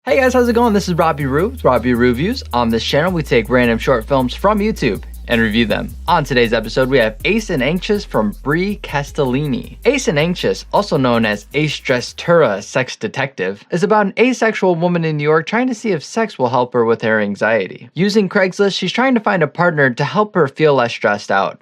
Hey guys, how's it going? This is Robbie Ruviews. On this channel, we take random short films from YouTube and review them. On today's episode, we have Ace and Anxious from Bri Castellini. Ace and Anxious, also known as Ace Dresstura Sex Detective, is about an asexual woman in New York trying to see if sex will help her with her anxiety. Using Craigslist, she's trying to find a partner to help her feel less stressed out.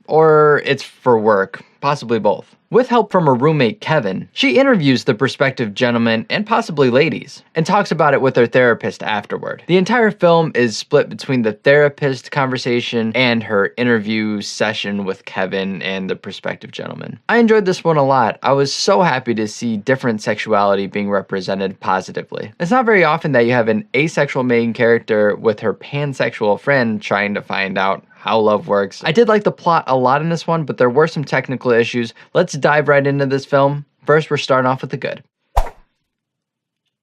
Or it's for work, possibly both. With help from her roommate, Kevin, she interviews the prospective gentlemen and possibly ladies, and talks about it with her therapist afterward. The entire film is split between the therapist conversation and her interview session with Kevin and the prospective gentleman. I enjoyed this one a lot. I was so happy to see different sexuality being represented positively. It's not very often that you have an asexual main character with her pansexual friend trying to find out how love works. I did like the plot a lot in this one, but there were some technical issues. Let's dive right into this film. First, we're starting off with the good.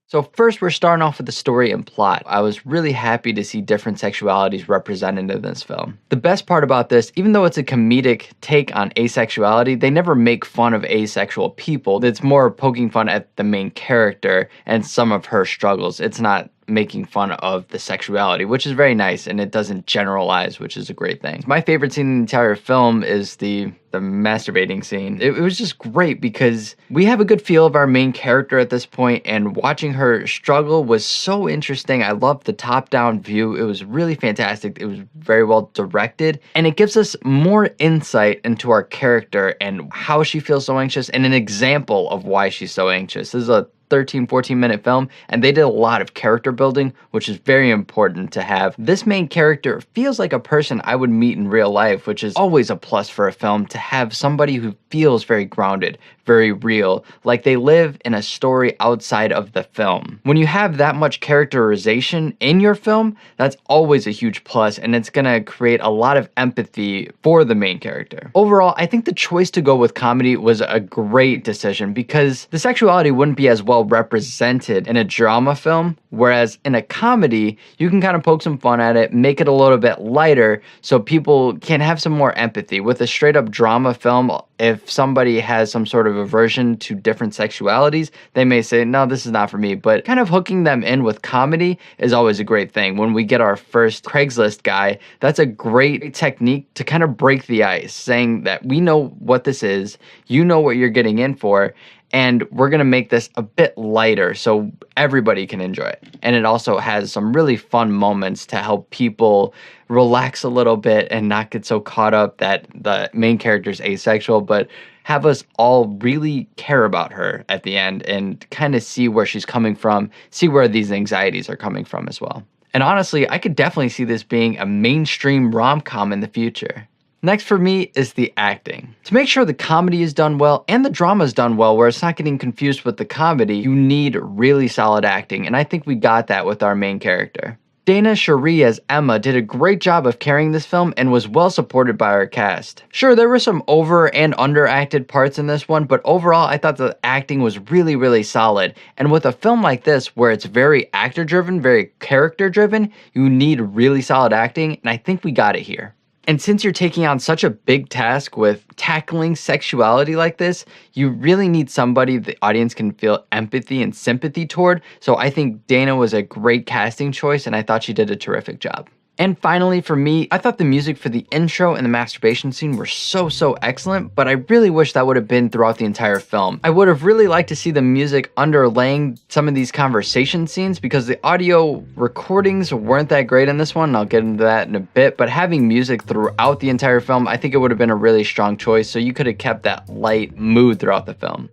So first, we're starting off with the story and plot. I was really happy to see different sexualities represented in this film. The best part about this, even though it's a comedic take on asexuality, they never make fun of asexual people. It's more poking fun at the main character and some of her struggles. It's not making fun of the sexuality, which is very nice, and it doesn't generalize, which is a great thing. My favorite scene in the entire film is the masturbating scene. It was just great because we have a good feel of our main character at this point, and watching her struggle was so interesting. I loved the top-down view. It was really fantastic. It was very well directed, and it gives us more insight into our character and how she feels so anxious, and an example of why she's so anxious. This is a 13-14 minute film, and they did a lot of character building, which is very important to have. This main character feels like a person I would meet in real life, which is always a plus for a film, to have somebody who feels very grounded, very real, like they live in a story outside of the film. When you have that much characterization in your film, that's always a huge plus, and it's gonna create a lot of empathy for the main character. Overall, I think the choice to go with comedy was a great decision because the sexuality wouldn't be as well represented in a drama film, whereas in a comedy, you can kind of poke some fun at it, make it a little bit lighter so people can have some more empathy. With a straight up drama film, if somebody has some sort of aversion to different sexualities, they may say, no, this is not for me. But kind of hooking them in with comedy is always a great thing. When we get our first Craigslist guy, that's a great technique to kind of break the ice, saying that we know what this is, you know what you're getting in for, and we're gonna make this a bit lighter so everybody can enjoy it. And it also has some really fun moments to help people relax a little bit and not get so caught up that the main character's asexual, but have us all really care about her at the end and kind of see where she's coming from, see where these anxieties are coming from as well. And honestly, I could definitely see this being a mainstream rom-com in the future. Next for me is the acting. To make sure the comedy is done well and the drama is done well where it's not getting confused with the comedy, you need really solid acting, and I think we got that with our main character. Dana Cherie as Emma did a great job of carrying this film and was well supported by our cast. Sure, there were some over and underacted parts in this one, but overall I thought the acting was really solid. And with a film like this where it's very actor driven, very character driven, you need really solid acting, and I think we got it here. And since you're taking on such a big task with tackling sexuality like this, you really need somebody the audience can feel empathy and sympathy toward. So I think Dana was a great casting choice, and I thought she did a terrific job. And finally, for me, I thought the music for the intro and the masturbation scene were so excellent, but I really wish that would have been throughout the entire film. I would have really liked to see the music underlaying some of these conversation scenes because the audio recordings weren't that great in this one, and I'll get into that in a bit, but having music throughout the entire film, I think it would have been a really strong choice, so you could have kept that light mood throughout the film.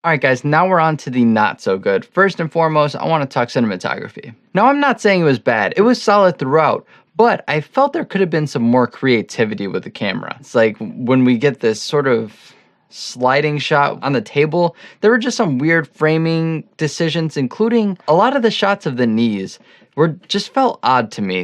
Alright guys, now we're on to the not so good. First and foremost, I want to talk cinematography. Now I'm not saying it was bad, it was solid throughout, but I felt there could have been some more creativity with the camera. It's like when we get this sort of sliding shot on the table, there were just some weird framing decisions, including a lot of the shots of the knees just felt odd to me.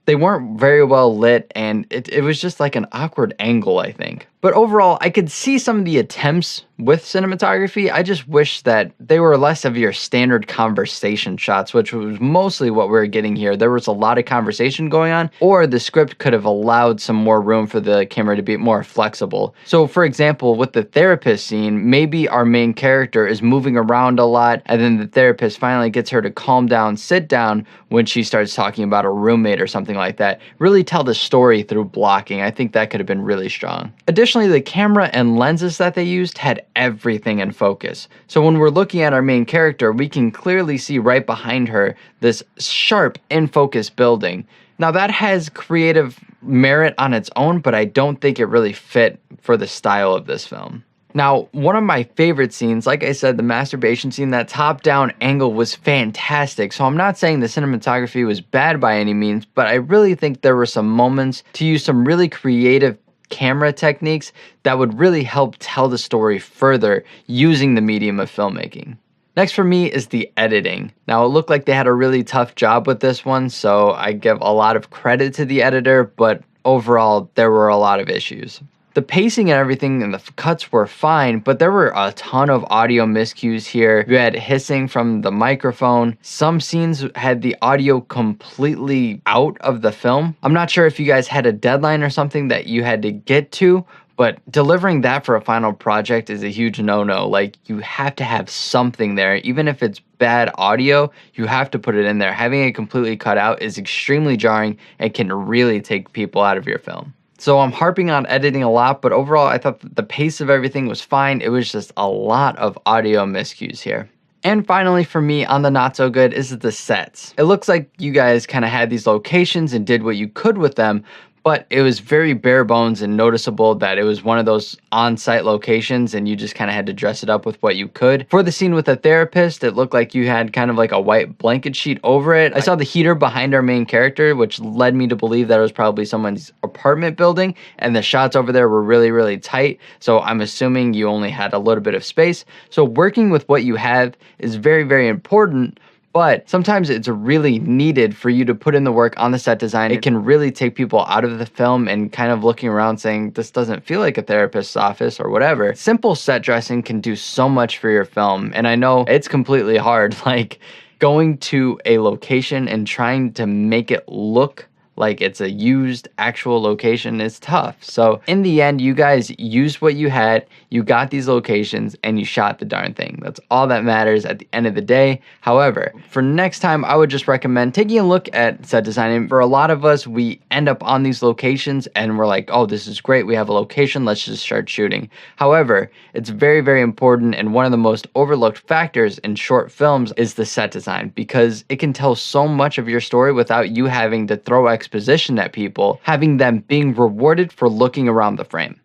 They weren't very well lit, and it was just like an awkward angle, I think. But overall, I could see some of the attempts with cinematography. I just wish that they were less of your standard conversation shots, which was mostly what we were getting here. There was a lot of conversation going on, or the script could have allowed some more room for the camera to be more flexible. So for example, with the therapist scene, maybe our main character is moving around a lot, and then the therapist finally gets her to calm down, sit down when she starts talking about a roommate or something like that. Really tell the story through blocking. I think that could have been really strong. Additionally, the camera and lenses that they used had everything in focus. So when we're looking at our main character, we can clearly see right behind her this sharp in focus building. Now that has creative merit on its own, but I don't think it really fit for the style of this film. Now, one of my favorite scenes, like I said, the masturbation scene, that top-down angle was fantastic. So I'm not saying the cinematography was bad by any means, but I really think there were some moments to use some really creative camera techniques that would really help tell the story further using the medium of filmmaking. Next for me is the editing. Now, it looked like they had a really tough job with this one, so I give a lot of credit to the editor, but overall, there were a lot of issues. The pacing and everything and the cuts were fine, but there were a ton of audio miscues here. You had hissing from the microphone. Some scenes had the audio completely out of the film. I'm not sure if you guys had a deadline or something that you had to get to, but delivering that for a final project is a huge no-no. Like, you have to have something there. Even if it's bad audio, you have to put it in there. Having it completely cut out is extremely jarring and can really take people out of your film. So I'm harping on editing a lot, but overall I thought that the pace of everything was fine. It was just a lot of audio miscues here. And finally for me on the not so good is the sets. It looks like you guys kind of had these locations and did what you could with them, but it was very bare bones and noticeable that it was one of those on-site locations and you just kind of had to dress it up with what you could. For the scene with the therapist, it looked like you had kind of like a white blanket sheet over it. I saw the heater behind our main character, which led me to believe that it was probably someone's apartment building, and the shots over there were really, really tight. So I'm assuming you only had a little bit of space. So working with what you have is very, very important. But sometimes it's really needed for you to put in the work on the set design. It can really take people out of the film and kind of looking around saying, this doesn't feel like a therapist's office or whatever. Simple set dressing can do so much for your film. And I know it's completely hard, like going to a location and trying to make it look like it's a used actual location is tough. So in the end, you guys used what you had, you got these locations, and you shot the darn thing. That's all that matters at the end of the day. However, for next time, I would just recommend taking a look at set design. And for a lot of us, we end up on these locations and we're like, oh, this is great. We have a location. Let's just start shooting. However, it's very, very important. And one of the most overlooked factors in short films is the set design, because it can tell so much of your story without you having to throw exposition at people, having them being rewarded for looking around the frame.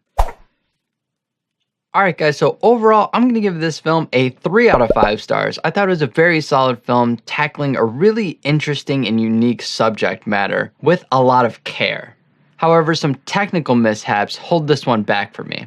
Alright guys, so overall, I'm going to give this film a 3 out of 5 stars. I thought it was a very solid film tackling a really interesting and unique subject matter with a lot of care. However, some technical mishaps hold this one back for me.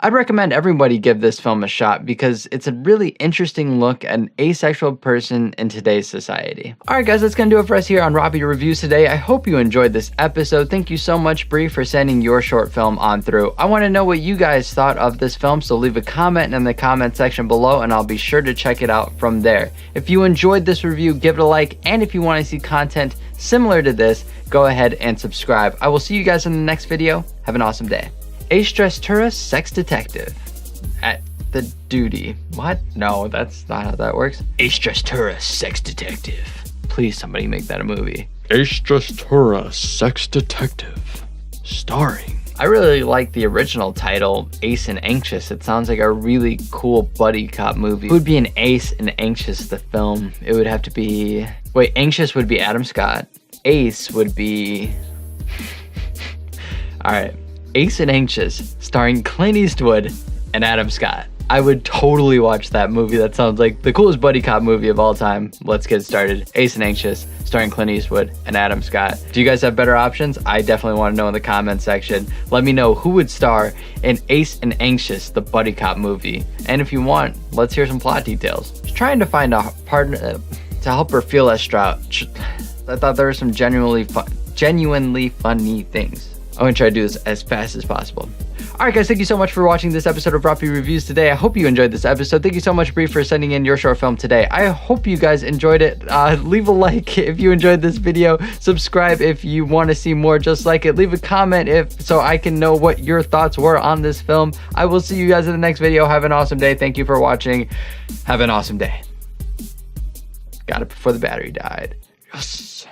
I'd recommend everybody give this film a shot because it's a really interesting look at an asexual person in today's society. Alright guys, that's going to do it for us here on Robbie Reviews today. I hope you enjoyed this episode. Thank you so much, Bri, for sending your short film on through. I want to know what you guys thought of this film, so leave a comment in the comment section below and I'll be sure to check it out from there. If you enjoyed this review, give it a like, and if you want to see content similar to this, go ahead and subscribe. I will see you guys in the next video. Have an awesome day. Astress sex detective at the duty. What? No, that's not how that works. Astress sex detective. Please, somebody make that a movie. Astress sex detective. Starring. I really like the original title, Ace and Anxious. It sounds like a really cool buddy cop movie. Who would be an Ace and Anxious, the film? It would have to be... Wait, Anxious would be Adam Scott. Ace would be... Alright. Ace and Anxious, starring Clint Eastwood and Adam Scott. I would totally watch that movie. That sounds like the coolest buddy cop movie of all time. Let's get started. Ace and Anxious, starring Clint Eastwood and Adam Scott. Do you guys have better options? I definitely want to know in the comment section. Let me know who would star in Ace and Anxious, the buddy cop movie. And if you want, let's hear some plot details. Just trying to find a partner to help her feel less stressed. I thought there were some genuinely funny things. I'm gonna try to do this as fast as possible. All right, guys, thank you so much for watching this episode of Robbie Reviews today. I hope you enjoyed this episode. Thank you so much, Bri, for sending in your short film today. I hope you guys enjoyed it. Leave a like if you enjoyed this video. Subscribe if you want to see more just like it. Leave a comment so I can know what your thoughts were on this film. I will see you guys in the next video. Have an awesome day. Thank you for watching. Have an awesome day. Got it before the battery died. Yes.